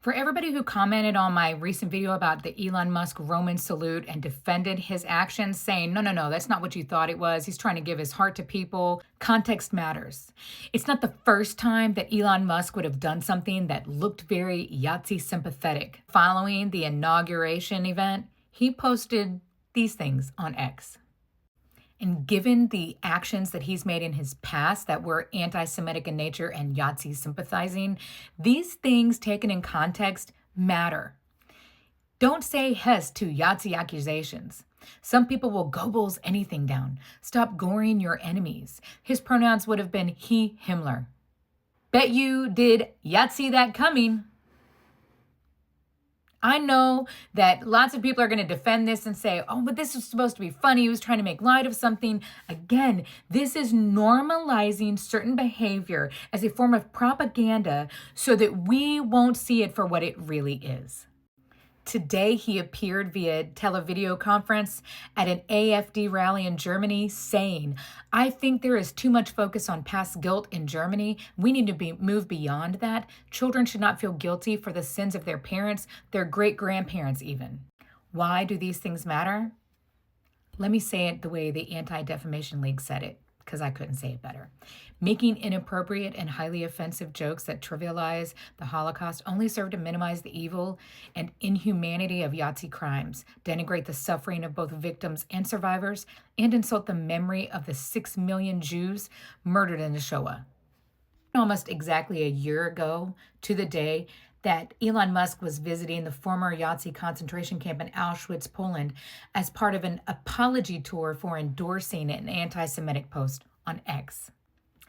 For everybody who commented on my recent video about the Elon Musk Roman salute and defended his actions, saying, no, that's not what you thought it was. He's trying to give his heart to people. Context matters. It's not the first time that Elon Musk would have done something that looked very Yahtzee sympathetic. Following the inauguration event, he posted these things on X. And given the actions that he's made in his past that were anti-Semitic in nature and Yahtzee sympathizing, these things taken in context matter. Don't say Hess to Yahtzee accusations. Some people will Goebbels anything down. Stop goring your enemies. His pronouns would have been he, Himmler. Bet you did Yahtzee that coming. I know that lots of people are going to defend this and say, oh, but this was supposed to be funny. He was trying to make light of something. Again, this is normalizing certain behavior as a form of propaganda so that we won't see it for what it really is. Today, he appeared via televideo conference at an AfD rally in Germany saying, I think there is too much focus on past guilt in Germany. We need to move beyond that. Children should not feel guilty for the sins of their parents, their great-grandparents even. Why do these things matter? Let me say it the way the Anti-Defamation League said it, because I couldn't say it better. Making inappropriate and highly offensive jokes that trivialize the Holocaust only serve to minimize the evil and inhumanity of Yahtzee crimes, denigrate the suffering of both victims and survivors, and insult the memory of the 6 million Jews murdered in the Shoah. Almost exactly a year ago to the day that Elon Musk was visiting the former Yahtzee concentration camp in Auschwitz, Poland, as part of an apology tour for endorsing an anti-Semitic post on X.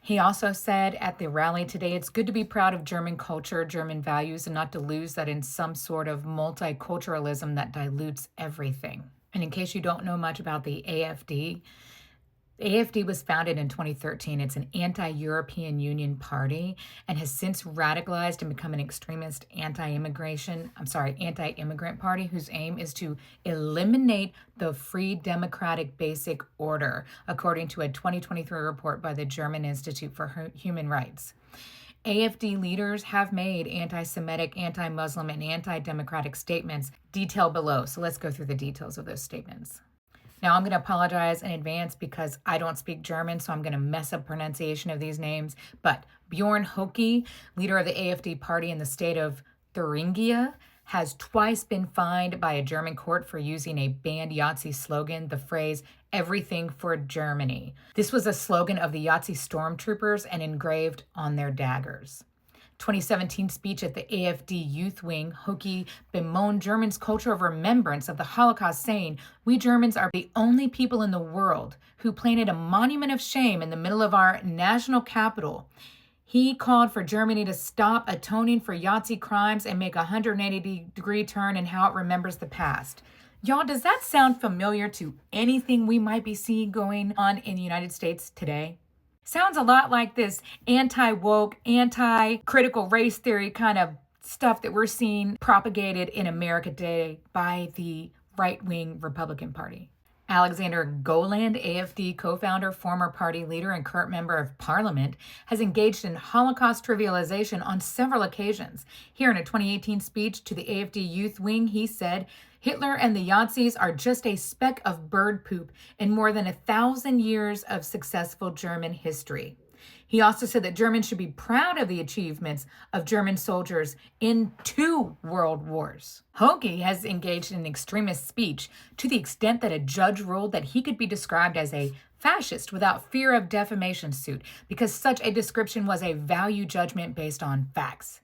He also said at the rally today, it's good to be proud of German culture, German values, and not to lose that in some sort of multiculturalism that dilutes everything. And in case you don't know much about the AfD was founded in 2013. It's an anti-European Union party and has since radicalized and become an extremist anti-immigrant party whose aim is to eliminate the free democratic basic order, according to a 2023 report by the German Institute for Human Rights. AfD leaders have made anti-Semitic, anti-Muslim, and anti-democratic statements detailed below. So let's go through the details of those statements. Now, I'm going to apologize in advance because I don't speak German, so I'm going to mess up pronunciation of these names. But Bjorn Höcke, leader of the AfD party in the state of Thuringia, has twice been fined by a German court for using a banned Yahtzee slogan, the phrase, everything for Germany. This was a slogan of the Yahtzee stormtroopers and engraved on their daggers. 2017 speech at the AfD Youth Wing, Höcke bemoaned Germans' culture of remembrance of the Holocaust, saying, we Germans are the only people in the world who planted a monument of shame in the middle of our national capital. He called for Germany to stop atoning for Yahtzee crimes and make a 180-degree turn in how it remembers the past. Y'all, does that sound familiar to anything we might be seeing going on in the United States today? Sounds a lot like this anti-woke, anti-critical race theory kind of stuff that we're seeing propagated in America today by the right-wing Republican Party. Alexander Goland, AfD co-founder, former party leader, and current member of parliament, has engaged in Holocaust trivialization on several occasions. Here in a 2018 speech to the AfD Youth Wing, he said, Hitler and the Yazidis are just a speck of bird poop in more than 1,000 years of successful German history. He also said that Germans should be proud of the achievements of German soldiers in 2 world wars. Höcke has engaged in an extremist speech to the extent that a judge ruled that he could be described as a fascist without fear of defamation suit because such a description was a value judgment based on facts.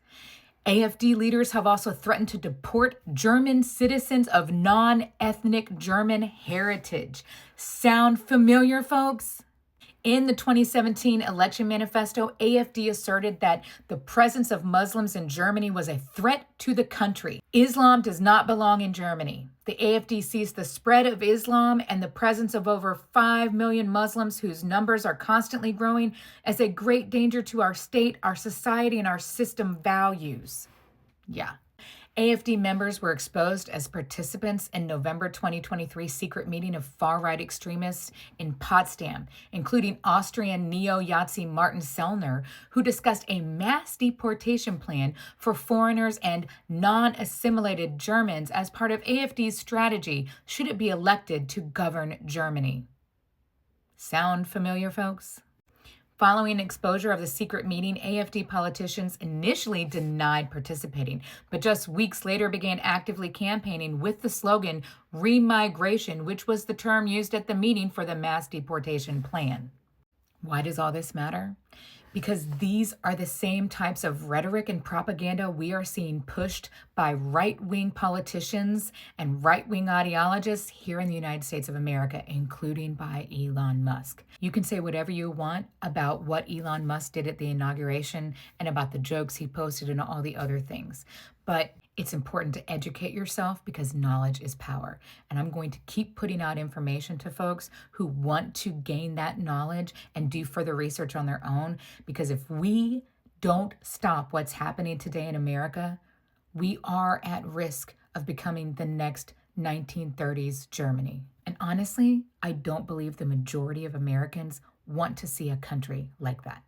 AfD leaders have also threatened to deport German citizens of non-ethnic German heritage. Sound familiar, folks? In the 2017 election manifesto, AfD asserted that the presence of Muslims in Germany was a threat to the country. Islam does not belong in Germany. The AfD sees the spread of Islam and the presence of over 5 million Muslims, whose numbers are constantly growing, as a great danger to our state, our society, and our system values. Yeah. AFD members were exposed as participants in November 2023 secret meeting of far-right extremists in Potsdam, including Austrian neo-Nazi Martin Sellner, who discussed a mass deportation plan for foreigners and non-assimilated Germans as part of AFD's strategy should it be elected to govern Germany. Sound familiar, folks? Following exposure of the secret meeting, AFD politicians initially denied participating, but just weeks later began actively campaigning with the slogan remigration, which was the term used at the meeting for the mass deportation plan. Why does all this matter? Because these are the same types of rhetoric and propaganda we are seeing pushed by right-wing politicians and right-wing ideologists here in the United States of America, including by Elon Musk. You can say whatever you want about what Elon Musk did at the inauguration and about the jokes he posted and all the other things, but it's important to educate yourself because knowledge is power. And I'm going to keep putting out information to folks who want to gain that knowledge and do further research on their own. Because if we don't stop what's happening today in America, we are at risk of becoming the next 1930s Germany. And honestly, I don't believe the majority of Americans want to see a country like that.